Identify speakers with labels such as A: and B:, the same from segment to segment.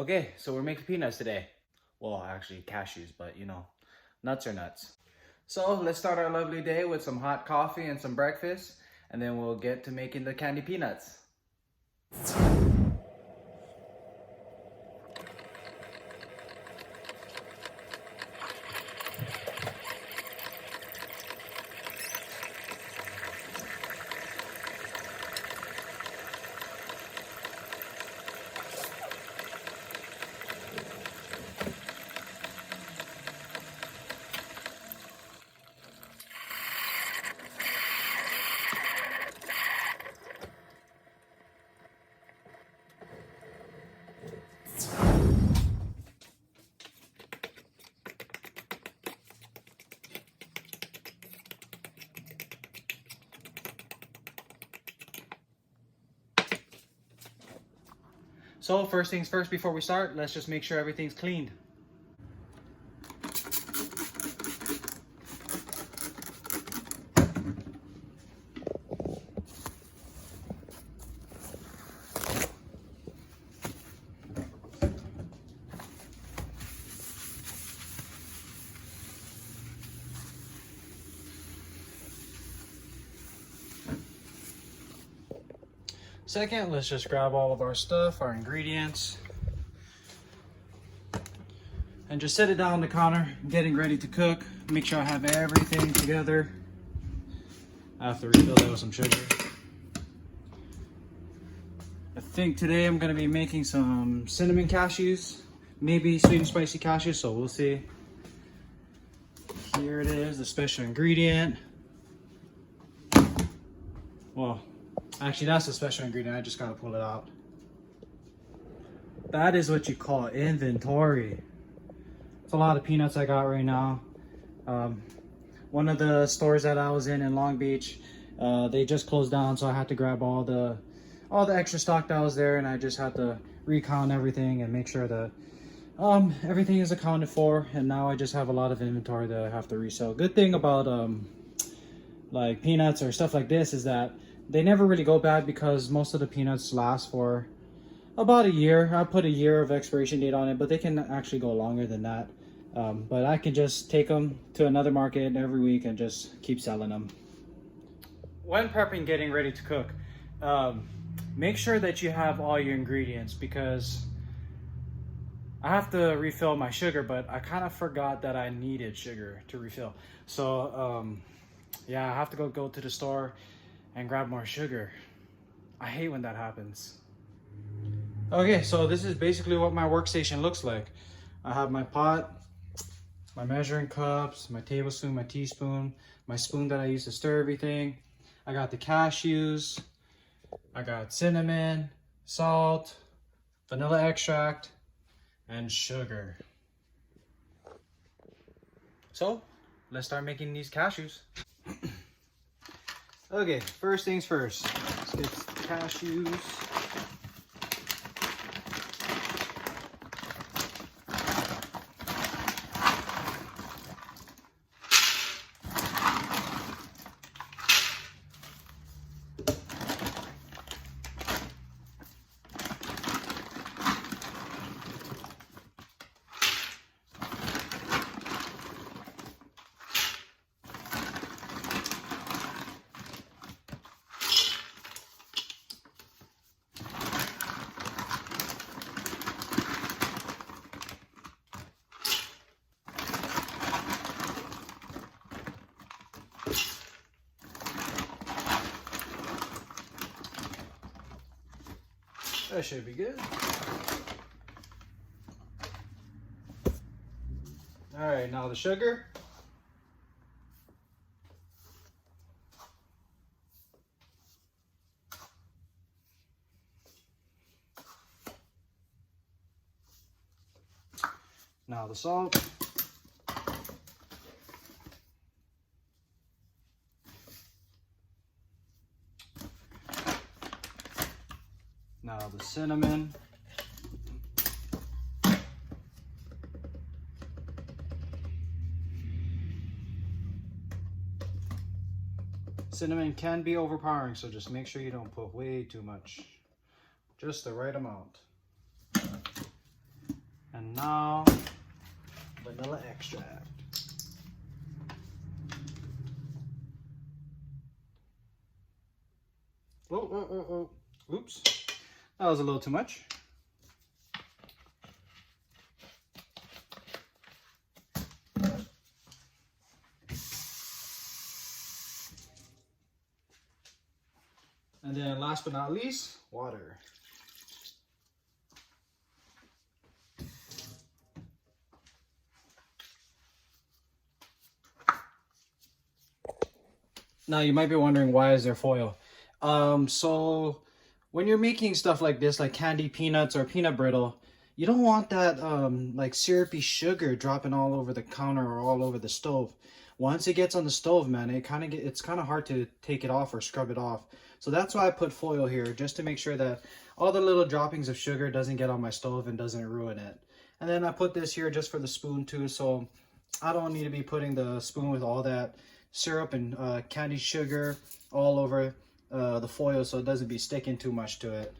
A: Okay, so we're making peanuts today. Well, actually cashews, but you know, nuts are nuts. So let's start our lovely day with some hot coffee and some breakfast, and then we'll get to making the candy peanuts. So first things first, before we start, let's just make sure everything's cleaned. Second, let's just grab all of our stuff, our ingredients, and just set it down on the counter, getting ready to cook. Make sure I have everything together. I have to refill that with some sugar. I think today I'm going to be making some cinnamon cashews, maybe sweet and spicy cashews, so we'll see. Here it is, the special ingredient. Well, actually that's the special ingredient, I just gotta pull it out. That is what you call inventory. It's a lot of peanuts I got right now. One of the stores that I was in Long Beach, they just closed down, so I had to grab all the extra stock that was there, and I just had to recount everything and make sure that everything is accounted for, and now I just have a lot of inventory that I have to resell. Good thing about like peanuts or stuff like this is that they never really go bad, because most of the peanuts last for about a year. I put a year of expiration date on it, but they can actually go longer than that. But I can just take them to another market every week and just keep selling them. When prepping, getting ready to cook, make sure that you have all your ingredients, because I have to refill my sugar, but I kind of forgot that I needed sugar to refill. So yeah, I have to go to the store and grab more sugar. I hate when that happens. Okay, so this is basically what my workstation looks like. I have my pot, my measuring cups, my tablespoon, my teaspoon, my spoon that I use to stir everything. I got the cashews, I got cinnamon, salt, vanilla extract, and sugar. So let's start making these cashews. Okay, first things first, let's get the cashews. That should be good. All right, now the sugar. Now the salt. Now the cinnamon. Cinnamon can be overpowering, so just make sure you don't put way too much. Just the right amount. And now vanilla extract. Oh. Oops. That was a little too much. And then last but not least, water. Now you might be wondering, why is there foil? So when you're making stuff like this, like candy peanuts or peanut brittle, you don't want that like syrupy sugar dropping all over the counter or all over the stove. Once it gets on the stove, man, it's kind of hard to take it off or scrub it off. So that's why I put foil here, just to make sure that all the little droppings of sugar doesn't get on my stove and doesn't ruin it. And then I put this here just for the spoon too, so I don't need to be putting the spoon with all that syrup and candy sugar all over the foil, so it doesn't be sticking too much to it.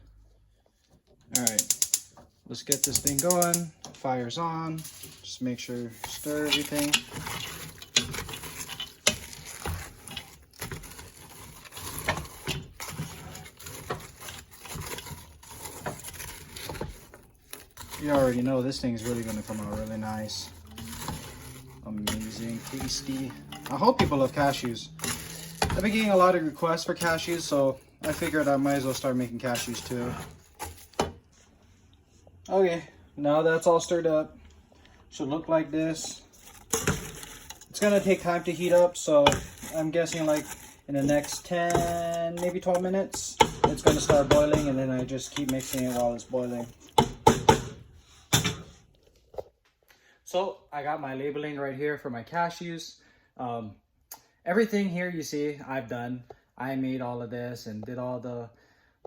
A: All right, let's get this thing going. Fire's on. Just make sure stir everything. You already know this thing's really gonna come out really nice. Amazing, tasty. I hope people love cashews. I've been getting a lot of requests for cashews, so I figured I might as well start making cashews too. Okay, now that's all stirred up. Should look like this. It's gonna take time to heat up, so I'm guessing like in the next 10, maybe 12 minutes, it's gonna start boiling, and then I just keep mixing it while it's boiling. So I got my labeling right here for my cashews. Everything here you see I've done. I made all of this and did all the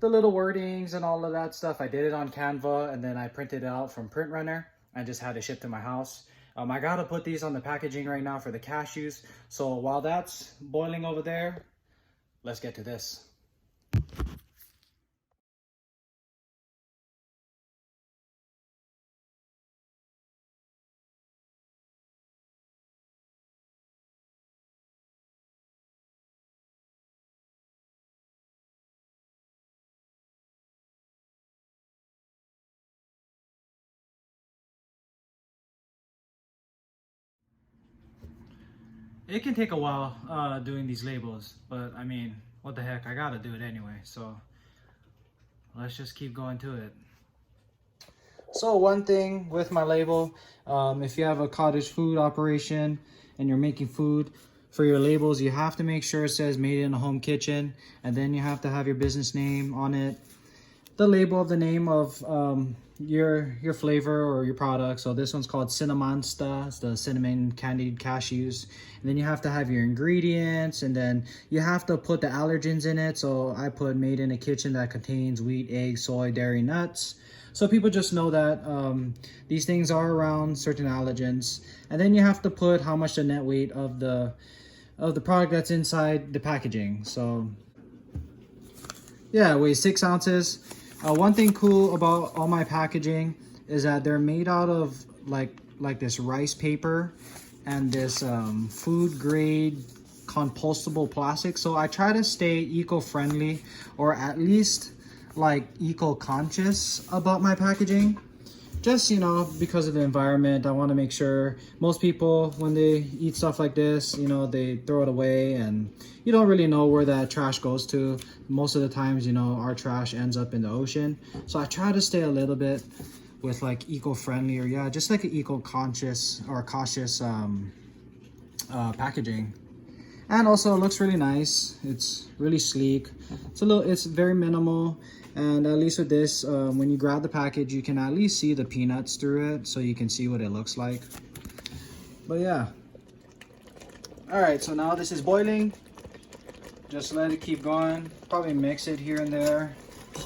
A: little wordings and all of that stuff. I did it on Canva, and then I printed it out from Print Runner and just had it shipped to my house. I gotta put these on the packaging right now for the cashews. So while that's boiling over there, let's get to this. It can take a while doing these labels, but I mean, what the heck, I gotta do it anyway, so let's just keep going to it. So one thing with my label, if you have a cottage food operation and you're making food, for your labels you have to make sure it says made in a home kitchen, and then you have to have your business name on it, the label of the name of your flavor or your product. So this one's called Cinnamonsta. It's the cinnamon candied cashews. And then you have to have your ingredients, and then you have to put the allergens in it. So I put made in a kitchen that contains wheat, egg, soy, dairy, nuts. So people just know that these things are around certain allergens. And then you have to put how much the net weight of the product that's inside the packaging. So yeah, it weighs 6 ounces. One thing cool about all my packaging is that they're made out of like this rice paper and this food grade compostable plastic. So I try to stay eco-friendly, or at least like eco-conscious about my packaging. Just, you know, because of the environment. I want to make sure most people, when they eat stuff like this, you know, they throw it away, and you don't really know where that trash goes to. Most of the times, you know, our trash ends up in the ocean. So I try to stay a little bit with like eco-friendly, or yeah, just like an eco-conscious or cautious packaging. And also it looks really nice. It's really sleek. It's very minimal. And at least with this, when you grab the package, you can at least see the peanuts through it, so you can see what it looks like. But yeah. All right, so now this is boiling. Just let it keep going. Probably mix it here and there,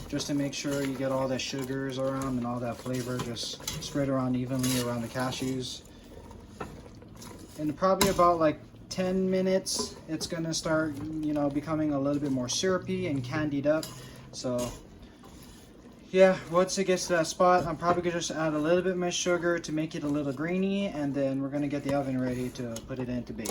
A: just to make sure you get all the sugars around and all that flavor just spread around evenly around the cashews. And probably about like 10 minutes, it's gonna start, you know, becoming a little bit more syrupy and candied up. So Yeah, once it gets to that spot, I'm probably gonna just add a little bit more sugar to make it a little grainy, and then we're gonna get the oven ready to put it in to bake.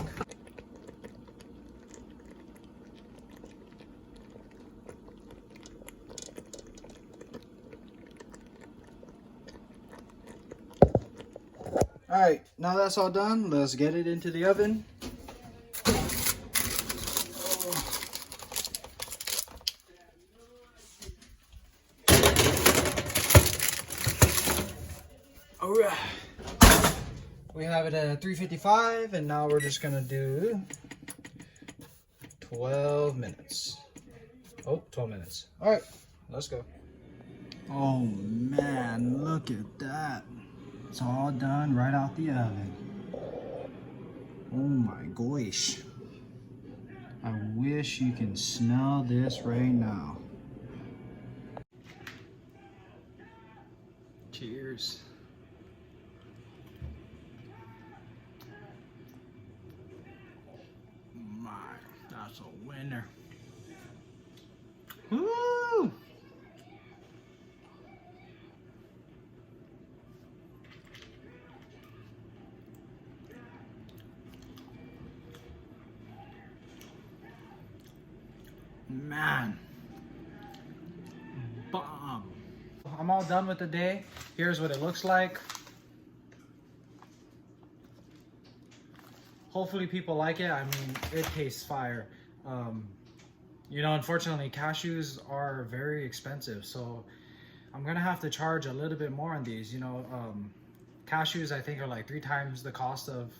A: All right, now that's all done, let's get it into the oven. All right, we have it at 355, and now we're just gonna do 12 minutes. Oh, 12 minutes. All right, let's go. Oh man, look at that. It's all done right out the oven. Oh my gosh. I wish you can smell this right now. Cheers. My, that's a winner. Woo! Man, bomb. I'm all done with the day. Here's what it looks like. Hopefully people like it. I mean, it tastes fire. You know, unfortunately, cashews are very expensive, so I'm gonna have to charge a little bit more on these. You know, cashews I think are like 3 times the cost of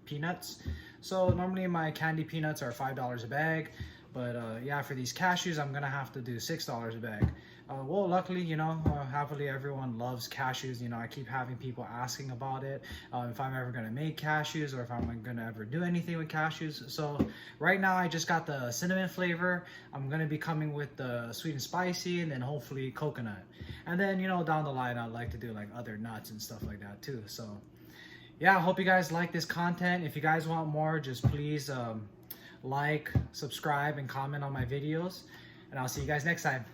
A: peanuts. So normally my candy peanuts are $5 a bag. But yeah, for these cashews, I'm gonna have to do $6 a bag. Well, luckily, you know, happily everyone loves cashews. You know, I keep having people asking about it, if I'm ever gonna make cashews or if I'm gonna ever do anything with cashews. So right now, I just got the cinnamon flavor. I'm gonna be coming with the sweet and spicy, and then hopefully coconut. And then, you know, down the line, I'd like to do like other nuts and stuff like that too. So yeah, I hope you guys like this content. If you guys want more, just please like, subscribe, and comment on my videos. And I'll see you guys next time.